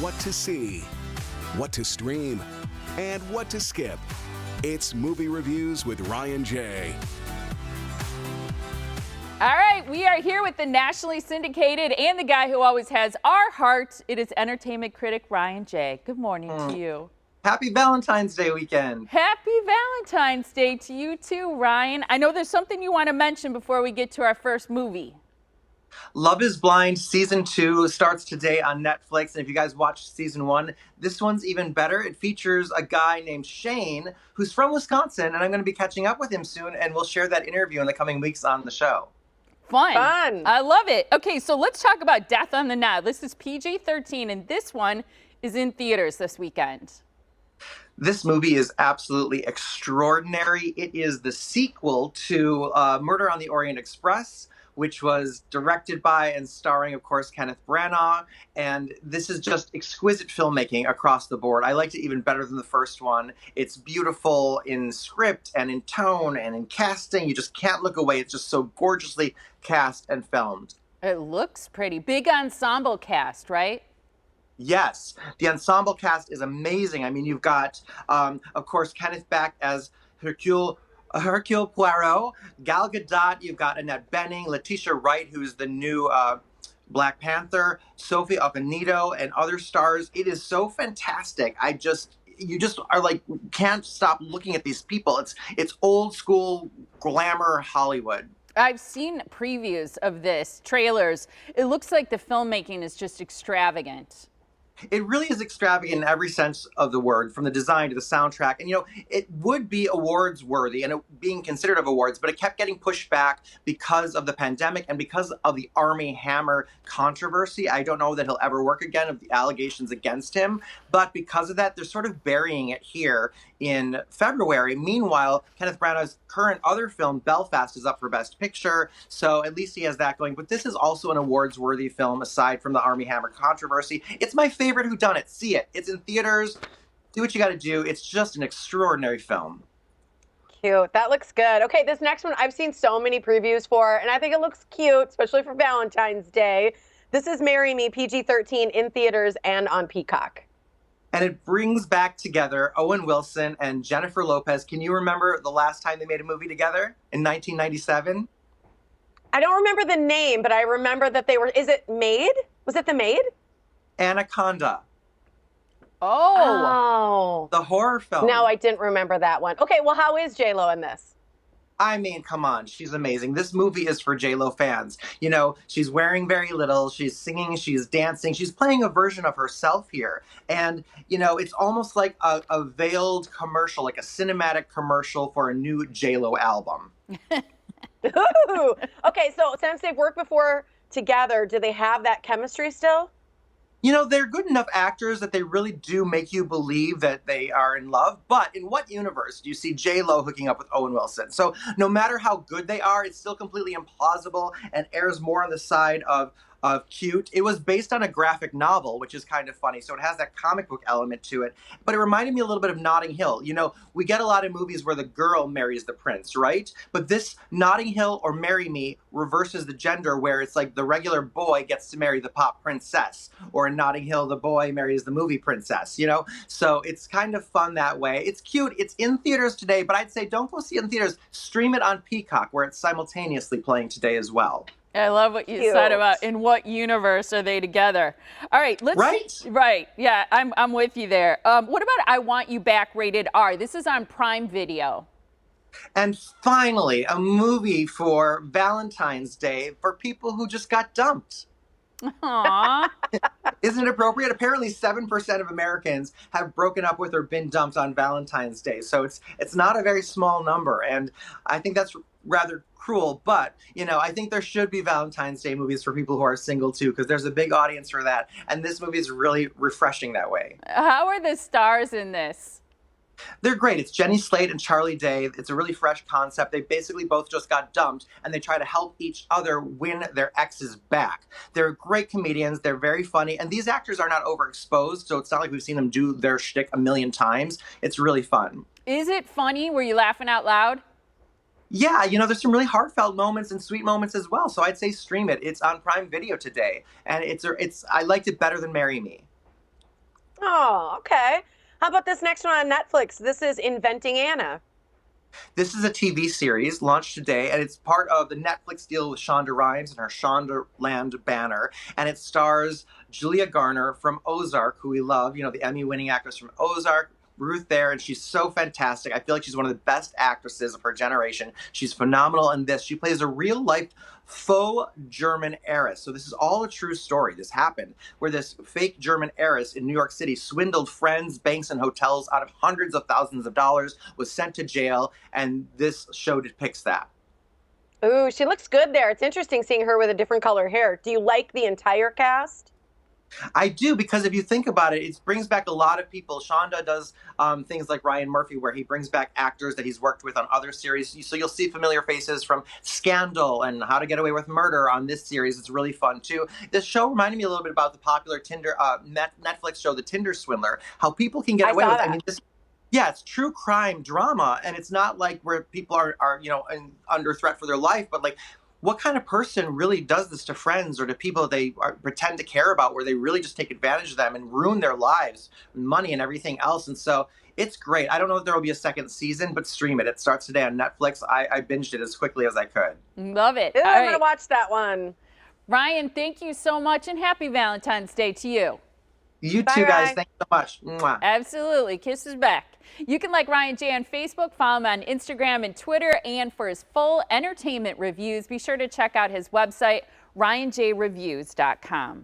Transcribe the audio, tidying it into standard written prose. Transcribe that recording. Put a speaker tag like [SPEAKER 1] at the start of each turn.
[SPEAKER 1] what to see, what to stream, and what to skip. It's Movie Reviews with Ryan J.
[SPEAKER 2] All right, we are here with the nationally syndicated and the guy who always has our heart. It is entertainment critic Ryan J. Good morning to you.
[SPEAKER 3] Happy Valentine's Day weekend.
[SPEAKER 2] Happy Valentine's Day to you too, Ryan. I know there's something you want to mention before we get to our first movie.
[SPEAKER 3] Love is Blind Season 2 starts today on Netflix. And if you guys watched Season 1, this one's even better. It features a guy named Shane who's from Wisconsin, and I'm going to be catching up with him soon, and we'll share that interview in the coming weeks on the show.
[SPEAKER 2] Fun. I love it. Okay, so let's talk about Death on the Nile. This is PG-13, and this one is in theaters this weekend.
[SPEAKER 3] This movie is absolutely extraordinary. It is the sequel to Murder on the Orient Express, which was directed by and starring, of course, Kenneth Branagh. And this is just exquisite filmmaking across the board. I liked it even better than the first one. It's beautiful in script and in tone and in casting. You just can't look away. It's just so gorgeously cast and filmed.
[SPEAKER 2] It looks pretty. Big ensemble cast, right?
[SPEAKER 3] Yes, the ensemble cast is amazing. I mean, you've got, of course, Kenneth Beck as Hercule Poirot, Gal Gadot, you've got Annette Bening, Letitia Wright, who's the new Black Panther, Sophie Okonedo, and other stars. It is so fantastic. You just are like, can't stop looking at these people. It's old school glamour Hollywood.
[SPEAKER 2] I've seen previews of this, trailers. It looks like the filmmaking is just extravagant.
[SPEAKER 3] It really is extravagant in every sense of the word, from the design to the soundtrack. And, it would be awards worthy and it being considered of awards, but it kept getting pushed back because of the pandemic and because of the Armie Hammer controversy. I don't know that he'll ever work again, of the allegations against him. But because of that, they're sort of burying it here in February. Meanwhile, Kenneth Branagh's current other film, Belfast, is up for Best Picture. So at least he has that going. But this is also an awards-worthy film, aside from the Armie Hammer controversy. It's my favorite whodunit. See it. It's in theaters. Do what you got to do. It's just an extraordinary film.
[SPEAKER 4] Cute. That looks good. Okay, this next one I've seen so many previews for, and I think it looks cute, especially for Valentine's Day. This is Marry Me, PG-13, in theaters and on Peacock.
[SPEAKER 3] And it brings back together Owen Wilson and Jennifer Lopez. Can you remember the last time they made a movie together? In 1997?
[SPEAKER 4] I don't remember the name, but I remember that they were, is it Maid? Was it The Maid?
[SPEAKER 3] Anaconda.
[SPEAKER 4] Oh.
[SPEAKER 3] The horror film.
[SPEAKER 4] No, I didn't remember that one. Okay, well, how is J-Lo in this?
[SPEAKER 3] I mean, come on. She's amazing. This movie is for J-Lo fans. She's wearing very little. She's singing. She's dancing. She's playing a version of herself here. And, it's almost like a veiled commercial, like a cinematic commercial for a new J-Lo album.
[SPEAKER 4] Ooh. Okay, so since they've worked before together, do they have that chemistry still?
[SPEAKER 3] They're good enough actors that they really do make you believe that they are in love. But in what universe do you see J-Lo hooking up with Owen Wilson? So no matter how good they are, it's still completely implausible and errs more on the side of cute. It was based on a graphic novel, which is kind of funny. So it has that comic book element to it. But it reminded me a little bit of Notting Hill. We get a lot of movies where the girl marries the prince, right? But this Notting Hill or Marry Me reverses the gender, where it's like the regular boy gets to marry the pop princess. Or in Notting Hill, the boy marries the movie princess, So it's kind of fun that way. It's cute. It's in theaters today, but I'd say don't go see it in theaters. Stream it on Peacock, where it's simultaneously playing today as well.
[SPEAKER 2] I love what you said about in what universe are they together. All right, Right. Yeah, I'm with you there. What about I Want You Back rated R? This is on Prime Video.
[SPEAKER 3] And finally, a movie for Valentine's Day for people who just got dumped.
[SPEAKER 2] Aww.
[SPEAKER 3] Isn't it appropriate? Apparently 7% of Americans have broken up with or been dumped on Valentine's Day. So it's not a very small number. And I think that's rather cruel. But, I think there should be Valentine's Day movies for people who are single too, because there's a big audience for that. And this movie is really refreshing that way.
[SPEAKER 2] How are the stars in this?
[SPEAKER 3] They're great. It's Jenny Slate and Charlie Day. It's a really fresh concept. They basically both just got dumped, and they try to help each other win their exes back. They're great comedians. They're very funny. And these actors are not overexposed, so it's not like we've seen them do their shtick a million times. It's really fun.
[SPEAKER 2] Is it funny? Were you laughing out loud?
[SPEAKER 3] Yeah, there's some really heartfelt moments and sweet moments as well. So I'd say stream it. It's on Prime Video today. And I liked it better than Marry Me.
[SPEAKER 4] Oh, okay. How about this next one on Netflix? This is Inventing Anna.
[SPEAKER 3] This is a TV series launched today, and it's part of the Netflix deal with Shonda Rhimes and her Shondaland banner. And it stars Julia Garner from Ozark, who we love, you know, the Emmy-winning actress from Ozark. Ruth there, and she's so fantastic. I feel like she's one of the best actresses of her generation. She's phenomenal in this. She plays a real life faux German heiress. So this is all a true story. This happened where this fake German heiress in New York City swindled friends, banks, and hotels out of hundreds of thousands of dollars, was sent to jail, and this show depicts that.
[SPEAKER 4] Ooh, she looks good there. It's interesting seeing her with a different color hair. Do you like the entire cast?
[SPEAKER 3] I do, because if you think about it, it brings back a lot of people. Shonda does things like Ryan Murphy, where he brings back actors that he's worked with on other series. So you'll see familiar faces from Scandal and How to Get Away with Murder on this series. It's really fun, too. This show reminded me a little bit about the popular Netflix show, The Tinder Swindler, how people can get away with it. I mean, yeah, it's true crime drama, and it's not like where people are under threat for their life, but like, what kind of person really does this to friends or to people they pretend to care about, where they really just take advantage of them and ruin their lives, money, and everything else? And so it's great. I don't know if there will be a second season, but stream it. It starts today on Netflix. I binged it as quickly as I could.
[SPEAKER 2] Love it.
[SPEAKER 4] Ooh, I'm going to watch that one.
[SPEAKER 2] Ryan, thank you so much, and happy Valentine's Day to you.
[SPEAKER 3] You too, guys. Thanks so much. Mwah.
[SPEAKER 2] Absolutely. Kisses back. You can like Ryan J on Facebook, follow him on Instagram and Twitter, and for his full entertainment reviews, be sure to check out his website, ryanjreviews.com.